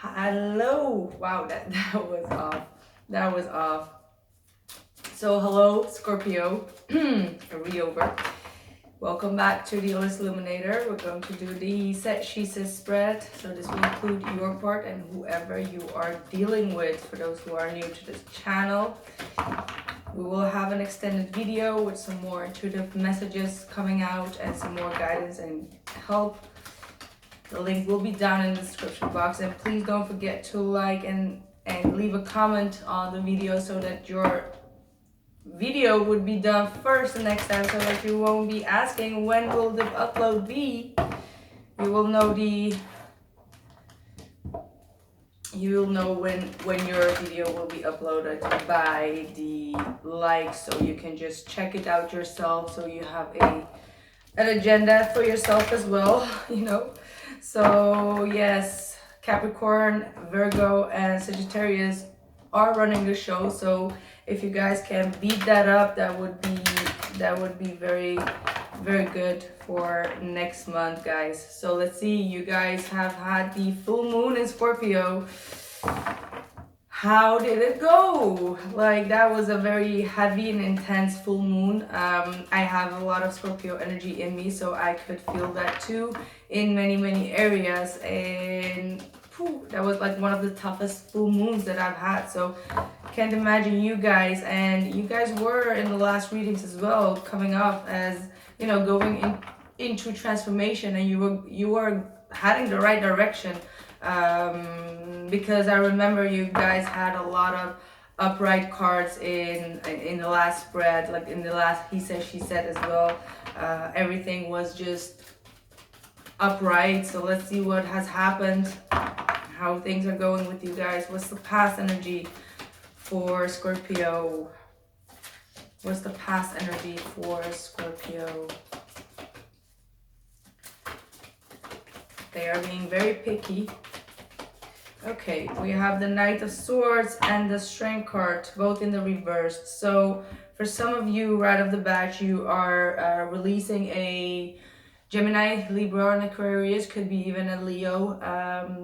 Hello. Wow, that was off. That was off. So hello, Scorpio. Re-over. Welcome back to the illest illuminator. We're going to do the set she says spread. So this will include your part and whoever you are dealing with. For those who are new to this channel, we will have an extended video with some more intuitive messages coming out and some more guidance and help. The link will be down in the description box, and please don't forget to like and leave a comment on the video so that your video would be done first the next time, so that you won't be asking when will the upload be. You will know when your video will be uploaded by the likes, so you can just check it out yourself, so you have an agenda for yourself as well, you know. So yes, Capricorn, Virgo, and Sagittarius are running the show. So if you guys can beat that up, that would be very, very good for next month, guys. So let's see. You guys have had the full moon in Scorpio. How did it go? Like, that was a very heavy and intense full moon. I have a lot of Scorpio energy in me, so I could feel that too in many areas, and that was like one of the toughest full moons that I've had. So can't imagine you guys, and you guys were in the last readings as well, coming up as, you know, going into transformation, and you were heading the right direction. Because I remember you guys had a lot of upright cards in the last spread, like in the last he said she said as well. Everything was just upright. So let's see what has happened, how things are going with you guys. What's the past energy for Scorpio? What's the past energy for Scorpio? They are being very picky. Okay, we have the Knight of Swords and the Strength card, both in the reversed. So for some of you, right off the bat, you are releasing a Gemini, Libra, and Aquarius, could be even a Leo,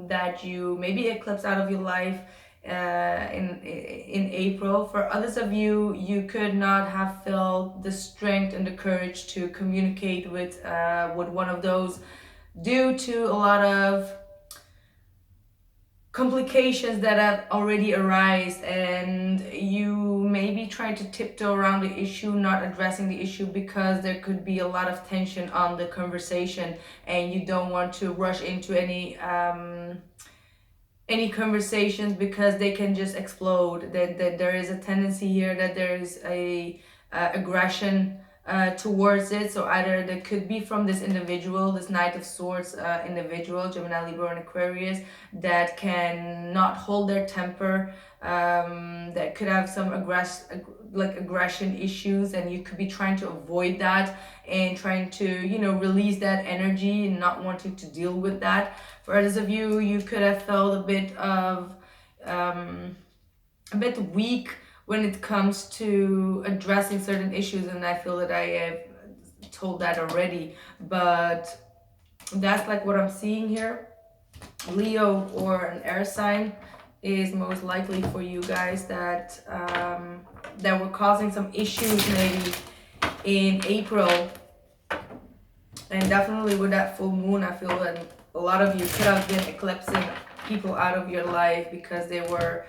that you maybe eclipse out of your life in April. For others of you, you could not have felt the strength and the courage to communicate with one of those due to a lot of complications that have already arisen, and you maybe try to tiptoe around the issue, not addressing the issue, because there could be a lot of tension on the conversation, and you don't want to rush into any conversations because they can just explode. That there is a tendency here that there is a aggression towards it. So either there could be from this individual, this Knight of Swords individual, Gemini, Libra, and Aquarius, that can not hold their temper, that could have some aggression issues, and you could be trying to avoid that and trying to, you know, release that energy and not wanting to deal with that. For others of you, you could have felt a bit weak when it comes to addressing certain issues, and I feel that I have told that already, but that's like what I'm seeing here. Leo or an air sign is most likely for you guys that were causing some issues maybe in April, and definitely with that full moon, I feel that a lot of you could have been eclipsing people out of your life because they were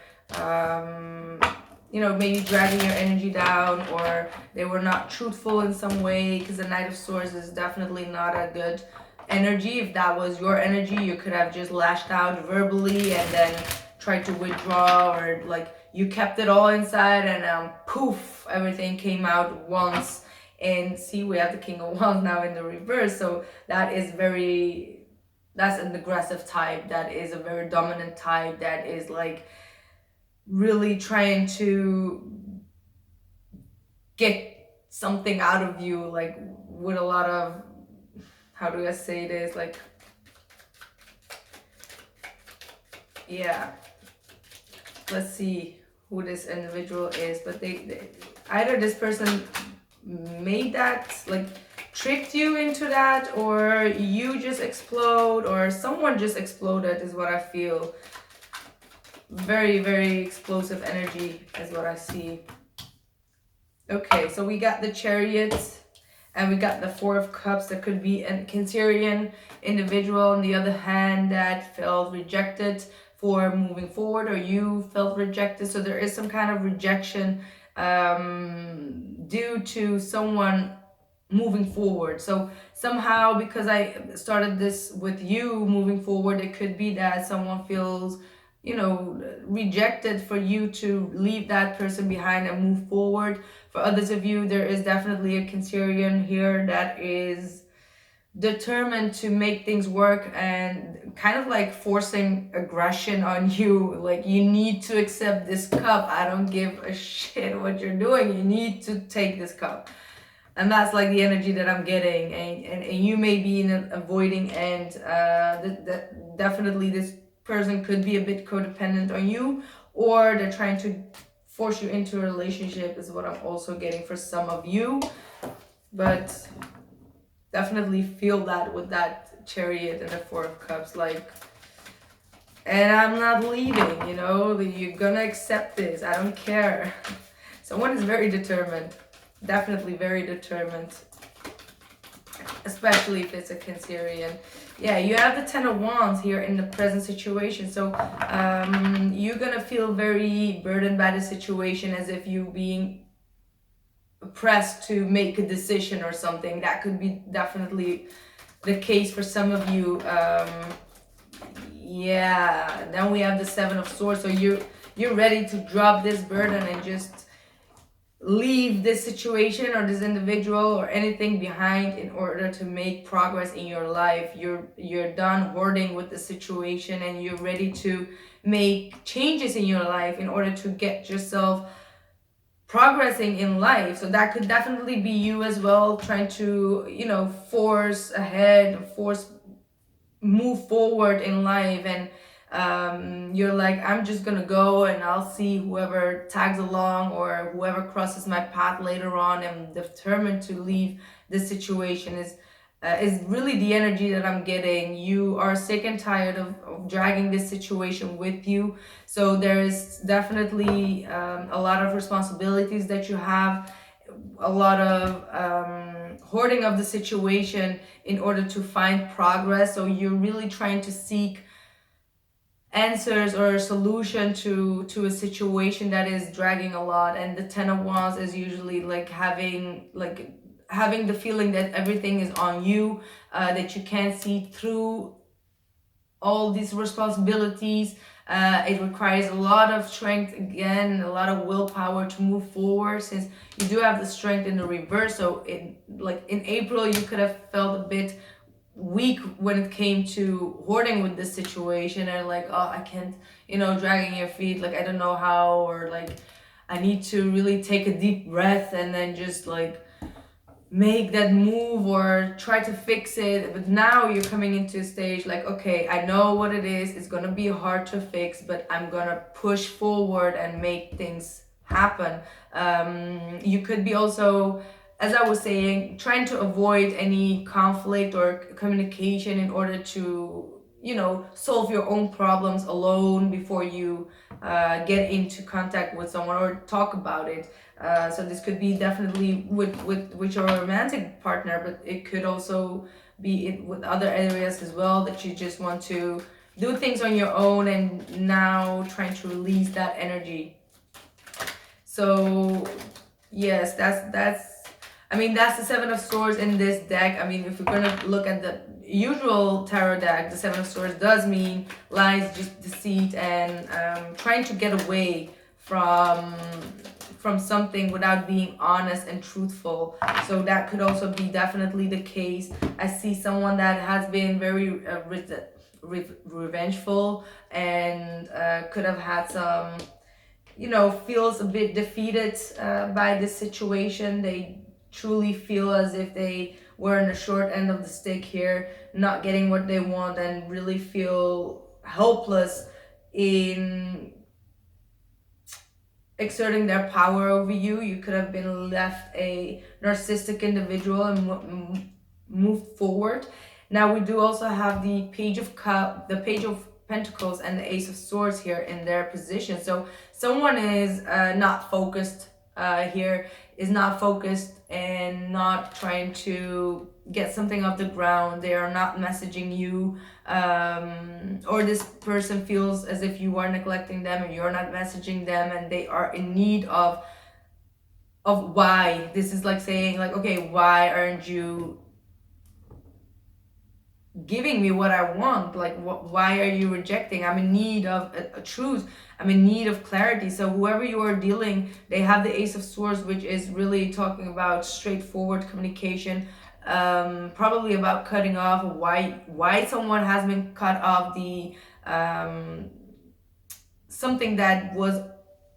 you know, maybe dragging your energy down, or they were not truthful in some way, because the Knight of Swords is definitely not a good energy. If that was your energy, you could have just lashed out verbally and then tried to withdraw, or like you kept it all inside and poof, everything came out once. And see, we have the King of Wands now in the reverse, so that's an aggressive type, that is a very dominant type, that is like really trying to get something out of you, like with a lot of, how do I say this, like, yeah, let's see who this individual is, but they either this person made that, like tricked you into that, or you just explode, or someone just exploded is what I feel. Very, very explosive energy is what I see. Okay, so we got the Chariot and we got the Four of Cups. That could be a Cancerian individual on the other hand that felt rejected for moving forward, or you felt rejected. So there is some kind of rejection due to someone moving forward. So somehow, because I started this with you moving forward, it could be that someone feels, you know, rejected for you to leave that person behind and move forward. For others of you, there is definitely a Cancerian here that is determined to make things work and kind of like forcing aggression on you. Like, you need to accept this cup. I don't give a shit what you're doing. You need to take this cup. And that's like the energy that I'm getting. And you may be in an avoiding end. Definitely this person could be a bit codependent on you, or they're trying to force you into a relationship is what I'm also getting for some of you. But definitely feel that with that Chariot and the Four of Cups, like, and I'm not leaving, you know, you're gonna accept this, I don't care. Someone is very determined, definitely very determined, especially if it's a Cancerian. Yeah, you have the Ten of Wands here in the present situation. So you're gonna feel very burdened by the situation, as if you being pressed to make a decision or something. That could be definitely the case for some of you. Yeah, then we have the Seven of Swords. So you're ready to drop this burden and just leave this situation or this individual or anything behind in order to make progress in your life. You're done hoarding with the situation and you're ready to make changes in your life in order to get yourself progressing in life. So that could definitely be you as well, trying to, you know, force ahead, move forward in life. And you're like, I'm just gonna go and I'll see whoever tags along or whoever crosses my path later on. I'm determined to leave this situation. Is really the energy that I'm getting. You are sick and tired of dragging this situation with you. So there's definitely a lot of responsibilities that you have, a lot of hoarding of the situation in order to find progress. So you're really trying to seek answers or a solution to a situation that is dragging a lot. And the Ten of Wands is usually like having the feeling that everything is on you, that you can't see through all these responsibilities. It requires a lot of strength, again, a lot of willpower to move forward, since you do have the strength in the reverse. So in April, you could have felt a bit weak when it came to hoarding with this situation, and like, oh, I can't, you know, dragging your feet, like, I don't know how, or like, I need to really take a deep breath and then just like make that move or try to fix it. But now you're coming into a stage like, okay, I know what it is, it's gonna be hard to fix, but I'm gonna push forward and make things happen. You could be also, as I was saying, trying to avoid any conflict or communication in order to, you know, solve your own problems alone before you get into contact with someone or talk about it. So this could be definitely with your romantic partner, but it could also be with other areas as well, that you just want to do things on your own and now trying to release that energy. So yes, that's I mean, that's the Seven of Swords in this deck. I mean, if we're gonna look at the usual tarot deck, the Seven of Swords does mean lies, just deceit, and trying to get away from something without being honest and truthful. So that could also be definitely the case. I see someone that has been very revengeful and could have had some, you know, feels a bit defeated by this situation. They truly feel as if they were in the short end of the stick here, not getting what they want, and really feel helpless in exerting their power over you. You could have been left a narcissistic individual and moved forward. Now we do also have the Page of Pentacles and the Ace of Swords here in their position. So someone is not focused here, is not focused and not trying to get something off the ground. They are not messaging you, or this person feels as if you are neglecting them and you're not messaging them, and they are in need of why. This is like saying like, okay, why aren't you giving me what I want? Like, why are you rejecting? I'm in need of a truth. I'm in need of clarity. So whoever you are dealing, they have the Ace of Swords, which is really talking about straightforward communication, probably about cutting off why someone has been cut off, the something that was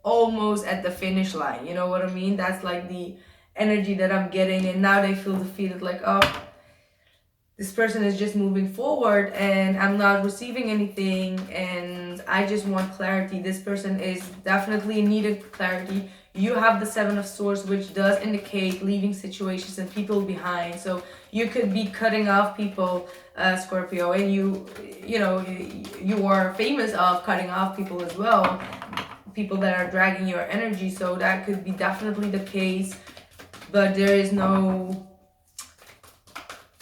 almost at the finish line, you know what I mean? That's like the energy that I'm getting, and now they feel defeated, like, oh, this person is just moving forward and I'm not receiving anything and I just want clarity. This person is definitely in need of clarity. You have the Seven of Swords, which does indicate leaving situations and people behind. So you could be cutting off people, Scorpio, and you know, you are famous of cutting off people as well. People that are dragging your energy. So that could be definitely the case, but there is no...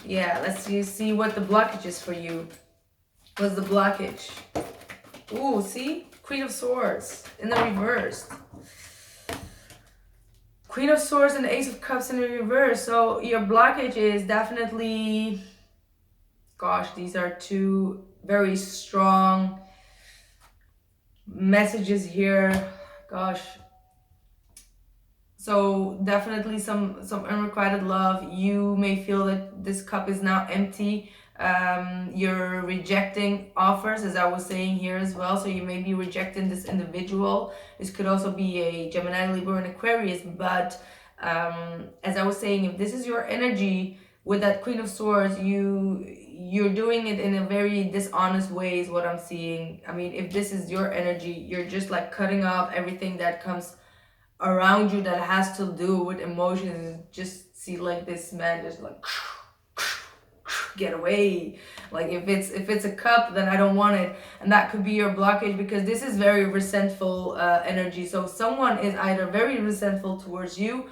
Yeah, let's see what the blockage is for you. What's the blockage? Ooh, see? Queen of Swords in the reverse. Queen of Swords and Ace of Cups in the reverse. So your blockage is definitely... Gosh, these are two very strong messages here. Gosh. So definitely some unrequited love. You may feel that this cup is now empty. You're rejecting offers, as I was saying here as well. So you may be rejecting this individual. This could also be a Gemini, Libra, and Aquarius. But as I was saying, if this is your energy with that Queen of Swords, you're doing it in a very dishonest way is what I'm seeing. I mean, if this is your energy, you're just like cutting off everything that comes around you that has to do with emotions. Just see like this man just like get away. Like if it's a cup, then I don't want it, and that could be your blockage, because this is very resentful energy. So someone is either very resentful towards you.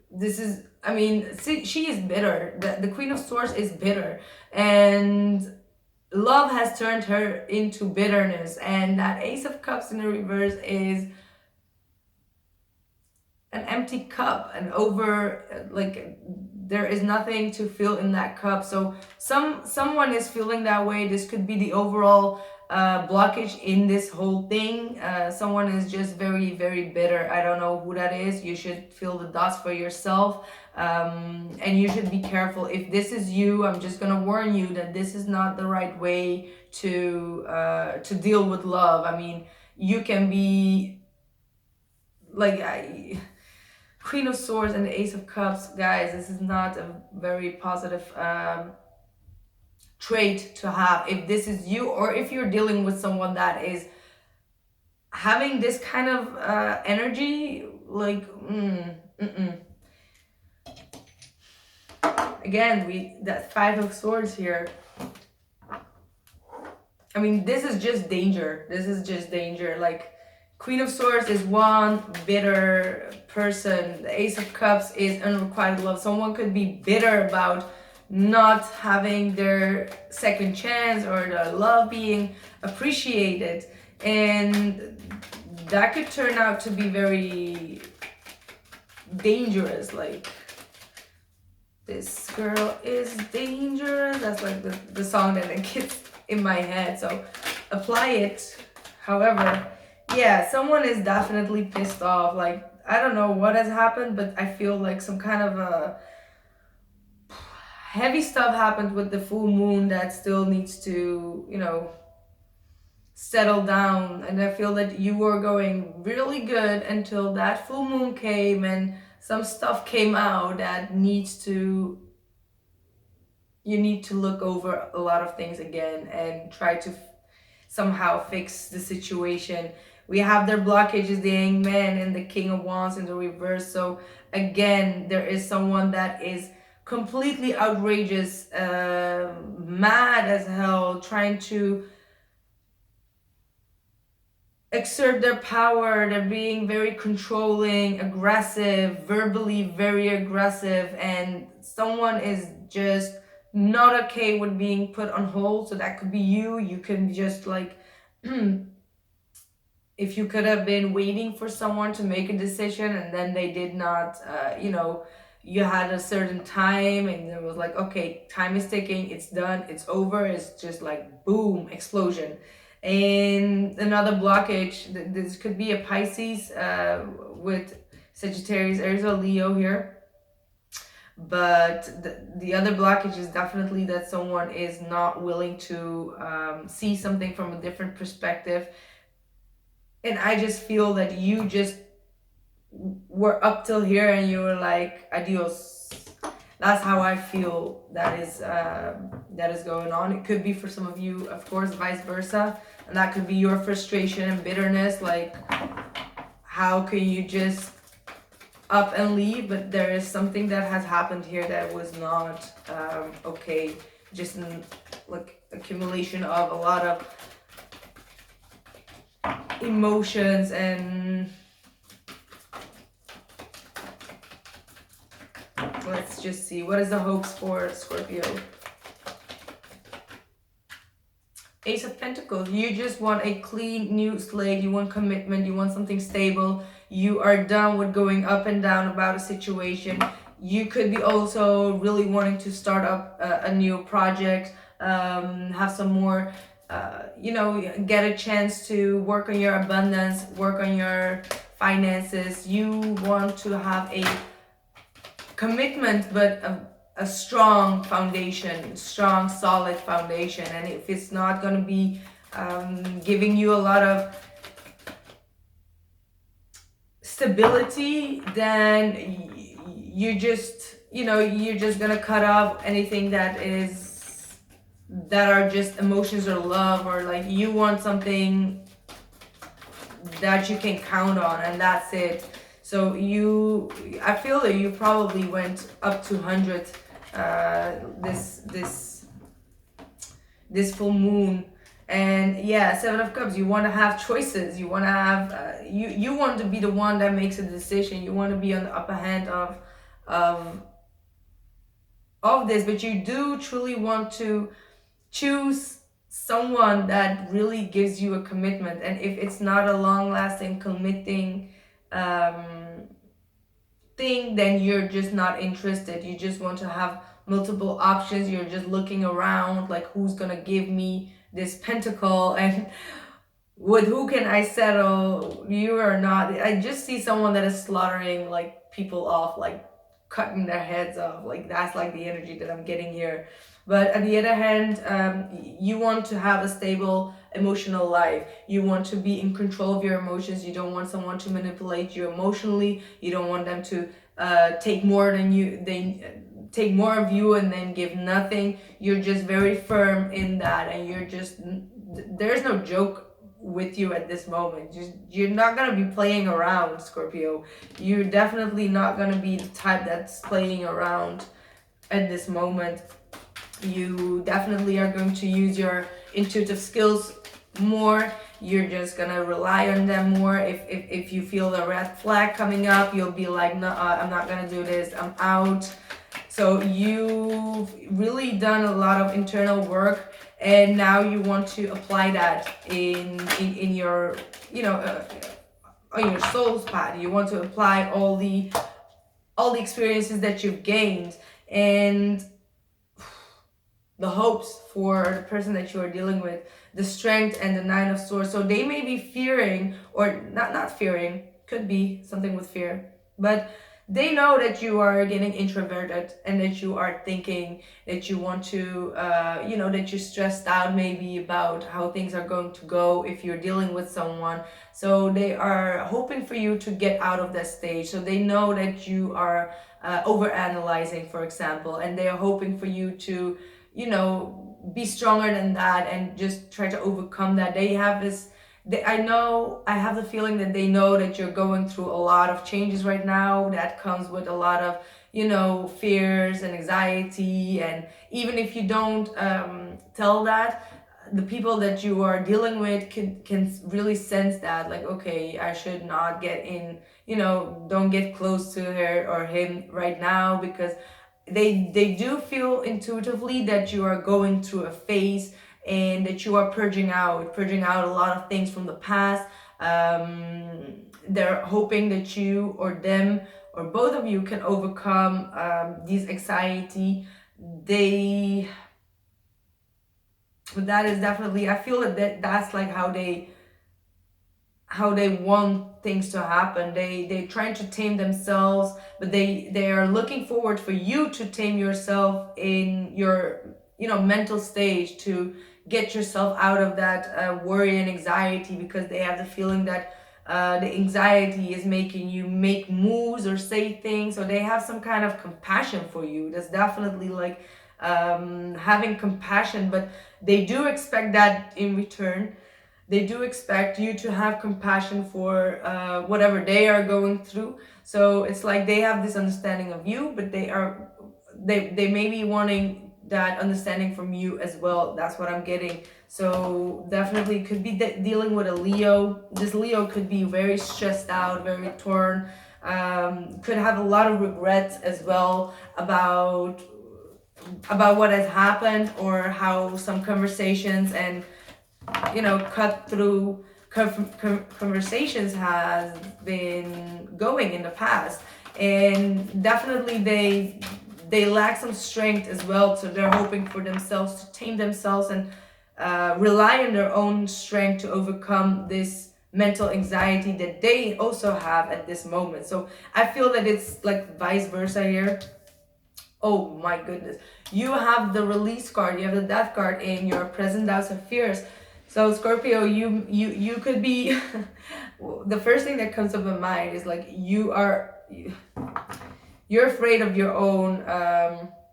This is, I mean, see, she is bitter. The Queen of Swords is bitter, and love has turned her into bitterness. And that Ace of Cups in the reverse is an empty cup, and over, like, there is nothing to fill in that cup. So someone is feeling that way. This could be the overall blockage in this whole thing. Someone is just very, very bitter. I don't know who that is. You should feel the dots for yourself, and you should be careful. If this is you, I'm just gonna warn you that this is not the right way to deal with love. I mean, you can be like... Queen of Swords and the Ace of Cups, guys, this is not a very positive trait to have. If this is you, or if you're dealing with someone that is having this kind of energy, like, Again, that Five of Swords here. I mean, this is just danger. This is just danger. Like, Queen of Swords is one bitter person. The Ace of Cups is unrequited love. Someone could be bitter about not having their second chance or their love being appreciated. And that could turn out to be very dangerous. Like, this girl is dangerous. That's like the song that it gets in my head. So apply it. However, yeah, someone is definitely pissed off. Like, I don't know what has happened, but I feel like some kind of a heavy stuff happened with the full moon that still needs to, you know, settle down. And I feel that you were going really good until that full moon came and some stuff came out that needs to... You need to look over a lot of things again and try to somehow fix the situation. We have their blockages, the Hangman and the King of Wands in the reverse. So again, there is someone that is completely outrageous, mad as hell, trying to exert their power. They're being very controlling, aggressive, verbally very aggressive, and someone is just not okay with being put on hold. So that could be you. You can just like if you could have been waiting for someone to make a decision and then they did not, you had a certain time and it was like, okay, time is ticking, it's done, it's over, it's just like boom, explosion. And another blockage, this could be a Pisces with Sagittarius, Aries, or Leo here. But the other blockage is definitely that someone is not willing to see something from a different perspective. And I just feel that you just were up till here and you were like, adios. That's how I feel that is going on. It could be for some of you, of course, vice versa. And that could be your frustration and bitterness. Like, how can you just up and leave? But there is something that has happened here that was not okay. Just like accumulation of a lot of emotions. And let's just see, what is the hopes for Scorpio? Ace of Pentacles. You just want a clean new slate. You want commitment. You want something stable. You are done with going up and down about a situation. You could be also really wanting to start up a new project, have some more get a chance to work on your abundance, work on your finances. You want to have a commitment, but a strong foundation, strong, solid foundation. And if it's not going to be giving you a lot of stability, then you just, you're just going to cut off anything that are just emotions or love, or like you want something that you can count on, and that's it. So I feel that you probably went up to 100 this full moon. And yeah, Seven of Cups, you want to have choices. You want to have you want to be the one that makes a decision. You want to be on the upper hand of this, but you do truly want to choose someone that really gives you a commitment. And if it's not a long-lasting committing thing, then you're just not interested. You just want to have multiple options. You're just looking around like, who's gonna give me this pentacle, and with who can I settle? You are not. I just see someone that is slaughtering like people off, like cutting their heads off. Like that's like the energy that I'm getting here. But on the other hand, you want to have a stable emotional life. You want to be in control of your emotions. You don't want someone to manipulate you emotionally. You don't want them to take more than you. They take more of you and then give nothing. You're just very firm in that, and you're just, there's no joke with you at this moment. You're not gonna be playing around, Scorpio. You're definitely not gonna be the type that's playing around at this moment. You definitely are going to use your intuitive skills more. You're just gonna rely on them more. If you feel a red flag coming up, you'll be like, no, I'm not gonna do this, I'm out. So you've really done a lot of internal work, and now you want to apply that in your, on your soul's path. You want to apply all the experiences that you've gained, and the hopes for the person that you are dealing with, the strength and the Nine of Swords. So they may be fearing, or not fearing, could be something with fear, but they know that you are getting introverted, and that you are thinking, that you want to, that you're stressed out maybe about how things are going to go if you're dealing with someone. So they are hoping for you to get out of that stage. So they know that you are overanalyzing, for example, and they are hoping for you to, be stronger than that and just try to overcome that. They have this, I have the feeling that they know that you're going through a lot of changes right now that comes with a lot of, fears and anxiety. And even if you don't tell that, the people that you are dealing with can really sense that, like, okay, I should not get in, you know, don't get close to her or him right now, because they do feel intuitively that you are going through a phase, and that you are purging out a lot of things from the past. They're hoping that you or them or both of you can overcome these anxiety. That is definitely, I feel that's like how they want things to happen. They're trying to tame themselves, but they are looking forward for you to tame yourself in your, you know, mental stage, to get yourself out of that worry and anxiety, because they have the feeling that the anxiety is making you make moves or say things, or they have some kind of compassion for you. That's definitely like having compassion, but they do expect that in return. They do expect you to have compassion for whatever they are going through. So it's like they have this understanding of you, but they may be wanting that understanding from you as well. That's what I'm getting. So definitely could be dealing with a Leo. This Leo could be very stressed out, very torn, could have a lot of regrets as well about what has happened, or how some conversations and, you know, cut through conversations has been going in the past. And definitely they lack some strength as well, so they're hoping for themselves to tame themselves and rely on their own strength to overcome this mental anxiety that they also have at this moment. So I feel that it's like vice versa here. Oh my goodness, you have the release card, you have the death card in your present doubts and fears. So Scorpio, you could be the first thing that comes up in mind is like you're afraid of your own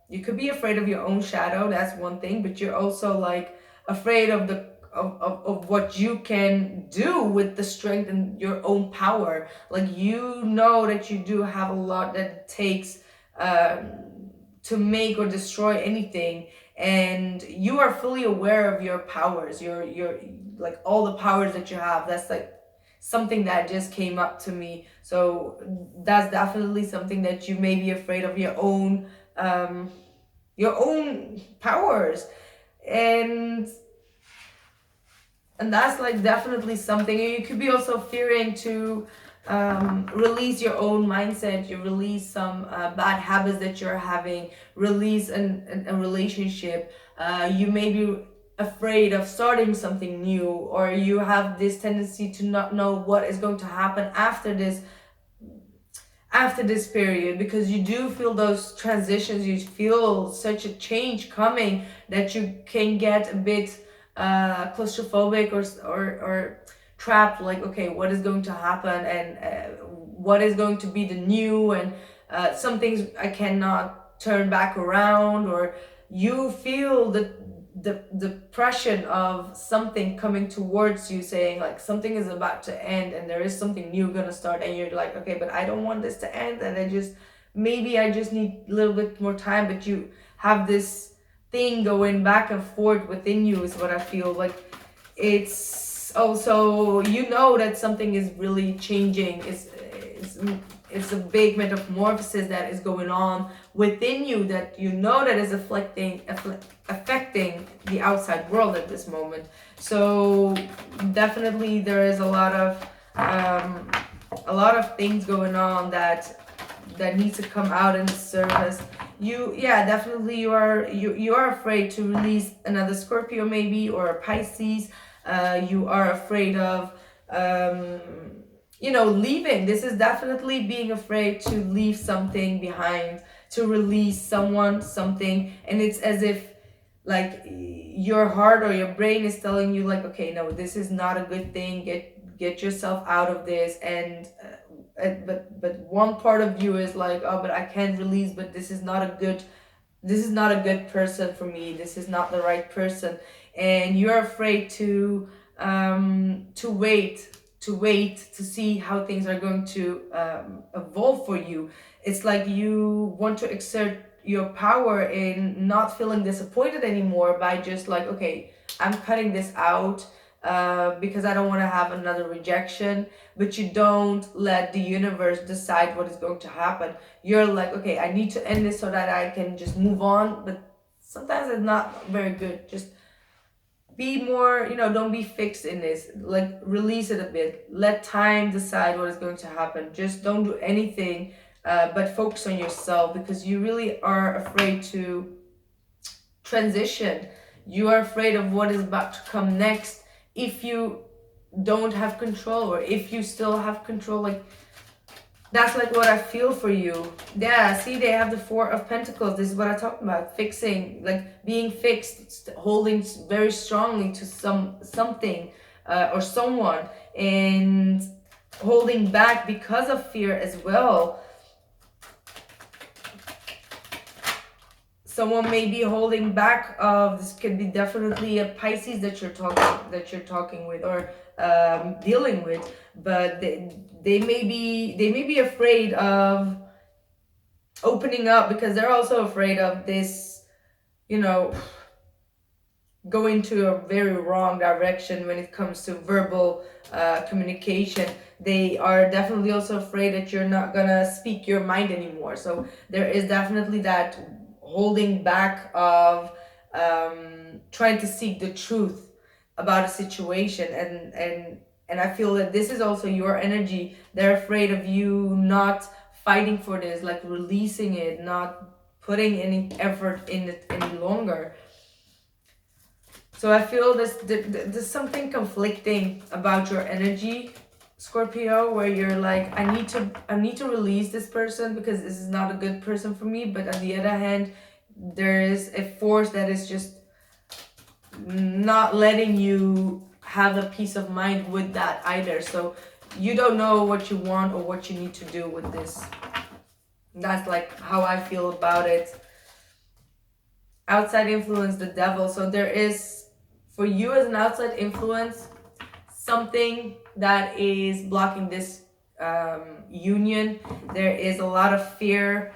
you could be afraid of your own shadow. That's one thing, but you're also like afraid of of what you can do with the strength and your own power. Like, you know that you do have a lot that it takes to make or destroy anything, and you are fully aware of your powers, your like all the powers that you have. That's like something that just came up to me. So that's definitely something that you may be afraid of your own powers, and that's like definitely something. You could be also fearing to release your own mindset. You release some bad habits that you're having, release a relationship. You may be afraid of starting something new, or you have this tendency to not know what is going to happen after this period, because you do feel those transitions. You feel such a change coming that you can get a bit claustrophobic or trapped, like, okay, what is going to happen, and what is going to be the new, and some things I cannot turn back around, or you feel the pressure of something coming towards you, saying like something is about to end and there is something new gonna start, and you're like, okay, but I don't want this to end, and maybe I just need a little bit more time. But you have this thing going back and forth within you, is what I feel like. It's also, you know, that something is really changing. It's a big metamorphosis that is going on within you, that you know that is affecting the outside world at this moment. So definitely there is a lot of things going on that needs to come out in the surface. Definitely you are afraid to release another Scorpio, maybe, or a Pisces. You are afraid of leaving. This is definitely being afraid to leave something behind, to release something, and it's as if like your heart or your brain is telling you like, okay, no, this is not a good thing. Get yourself out of this, but one part of you is like, oh, but I can't release, but this is not a good person for me. This is not the right person, and you're afraid to wait to see how things are going to evolve for you. It's like you want to exert your power in not feeling disappointed anymore by just like, okay, I'm cutting this out because I don't want to have another rejection. But you don't let the universe decide what is going to happen. You're like, okay, I need to end this so that I can just move on. But sometimes it's not very good. Just be more, don't be fixed in this. Like, release it a bit. Let time decide what is going to happen. Just don't do anything but focus on yourself, because you really are afraid to transition. You are afraid of what is about to come next if you don't have control, or if you still have control. Like, that's like what I feel for you. Yeah, see, they have the Four of Pentacles. This is what I talked about. Fixing, like being fixed, holding very strongly to something or someone, and holding back because of fear as well. Someone may be holding back of, this could be definitely a Pisces that you're talking with, or dealing with, but they may be afraid of opening up, because they're also afraid of this, going to a very wrong direction when it comes to verbal communication. They are definitely also afraid that you're not gonna speak your mind anymore. So there is definitely that holding back of trying to seek the truth about a situation, and I feel that this is also your energy. They're afraid of you not fighting for this, like releasing it, not putting any effort in it any longer. So I feel there's something conflicting about your energy, Scorpio, where you're like, I need to release this person because this is not a good person for me. But on the other hand, there is a force that is just not letting you have a peace of mind with that either. So you don't know what you want or what you need to do with this. That's like how I feel about it. Outside influence, the devil. So there is, for you as an outside influence, something that is blocking this union. There is a lot of fear.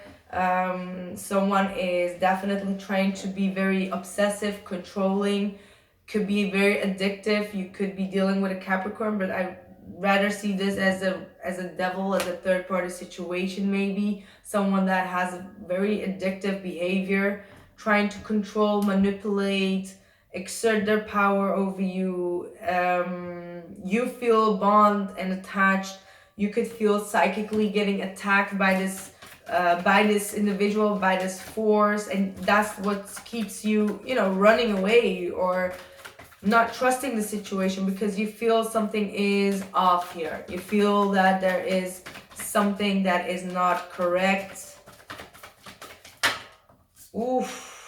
Someone is definitely trying to be very obsessive, controlling, could be very addictive. You could be dealing with a Capricorn, but I rather see this as a devil, as a third party situation. Maybe someone that has a very addictive behavior, trying to control, manipulate, exert their power over you. You feel bond and attached. You could feel psychically getting attacked by this individual, by this force, and that's what keeps you, running away or not trusting the situation, because you feel something is off here. You feel that there is something that is not correct. Oof.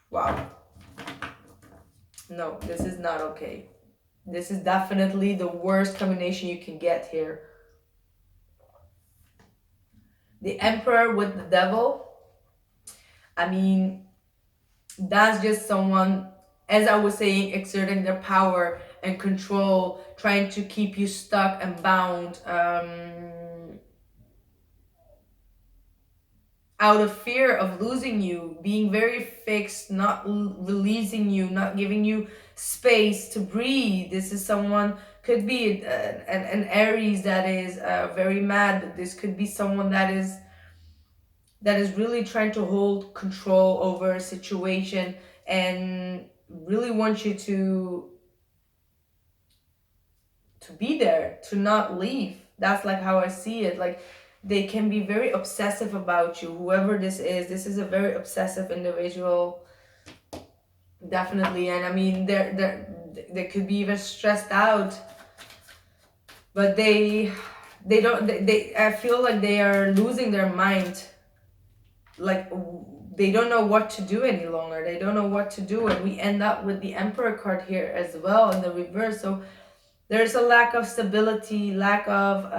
Wow. No, this is not okay. This is definitely the worst combination you can get here. The Emperor with the Devil. I mean, that's just someone, as I was saying, exerting their power and control, trying to keep you stuck and bound, out of fear of losing you, being very fixed, not releasing you, not giving you space to breathe. This is someone, could be an Aries that is very mad, but this could be someone that is really trying to hold control over a situation and really want you to be there, to not leave. That's like how I see it. Like, they can be very obsessive about you. Whoever this is a very obsessive individual, definitely. And I mean, they could be even stressed out, but they I feel like they are losing their mind. Like, they don't know what to do any longer. They don't know what to do, and we end up with the Emperor card here as well in the reverse. So there's a lack of stability, lack of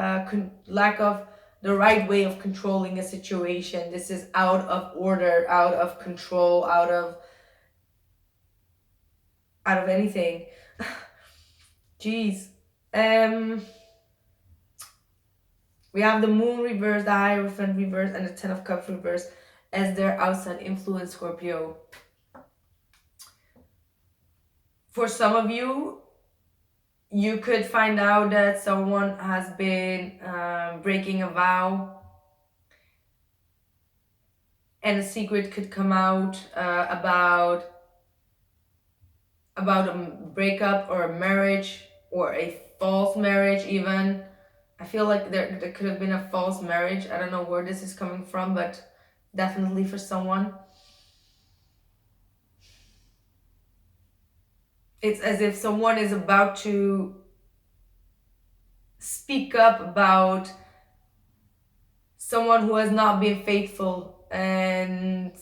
the right way of controlling a situation. This is out of order, out of control, out of anything. Jeez. We have the Moon reverse, the Hierophant reverse, and the Ten of Cups reverse as their outside influence, Scorpio. For some of you, you could find out that someone has been breaking a vow, and a secret could come out about a breakup or a marriage or a false marriage even. I feel like there could have been a false marriage. I don't know where this is coming from, but definitely for someone. It's as if someone is about to speak up about someone who has not been faithful and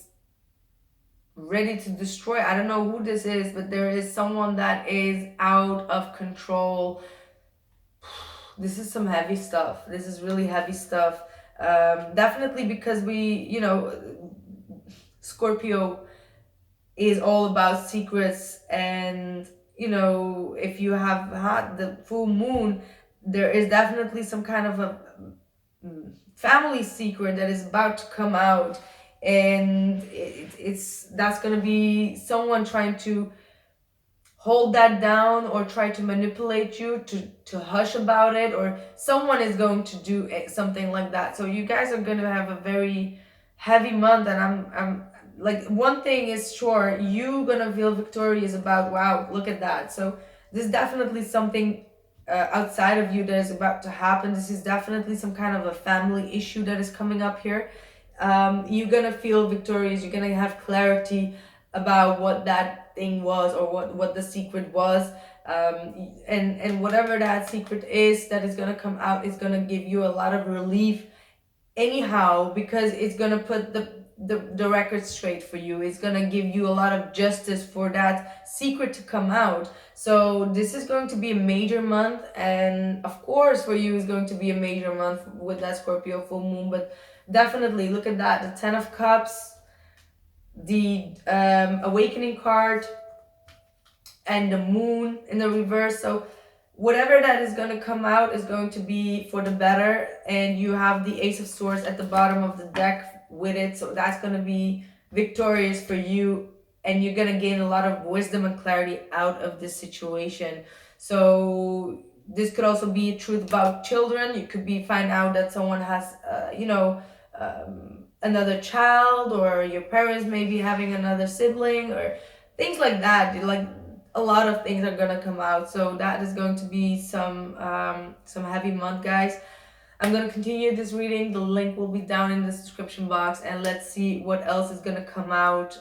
ready to destroy. I don't know who this is, but there is someone that is out of control. This is some heavy stuff. This is really heavy stuff. Definitely because Scorpio is all about secrets, and if you have had the full moon, there is definitely some kind of a family secret that is about to come out, and it's that's going to be someone trying to hold that down or try to manipulate you to hush about it, or someone is going to do something like that. So you guys are going to have a very heavy month, and I'm like, one thing is sure, you gonna feel victorious about, wow, look at that. So this is definitely something outside of you that is about to happen. This is definitely some kind of a family issue that is coming up here. You're gonna feel victorious. You're gonna have clarity about what that thing was, or what the secret was. And whatever that secret is that is gonna come out is gonna give you a lot of relief anyhow, because it's gonna put the record straight for you. It's gonna give you a lot of justice for that secret to come out. So this is going to be a major month, and of course for you is going to be a major month with that Scorpio full moon. But definitely look at that, the 10 of Cups, the awakening card, and the moon in the reverse. So whatever that is going to come out is going to be for the better. And you have the Ace of Swords at the bottom of the deck with it, so that's going to be victorious for you, and you're going to gain a lot of wisdom and clarity out of this situation. So this could also be a truth about children. You could be find out that someone has another child, or your parents may be having another sibling, or things like that. Like, a lot of things are gonna come out. So that is going to be some heavy month, guys. I'm gonna continue this reading. The link will be down in the description box, and let's see what else is gonna come out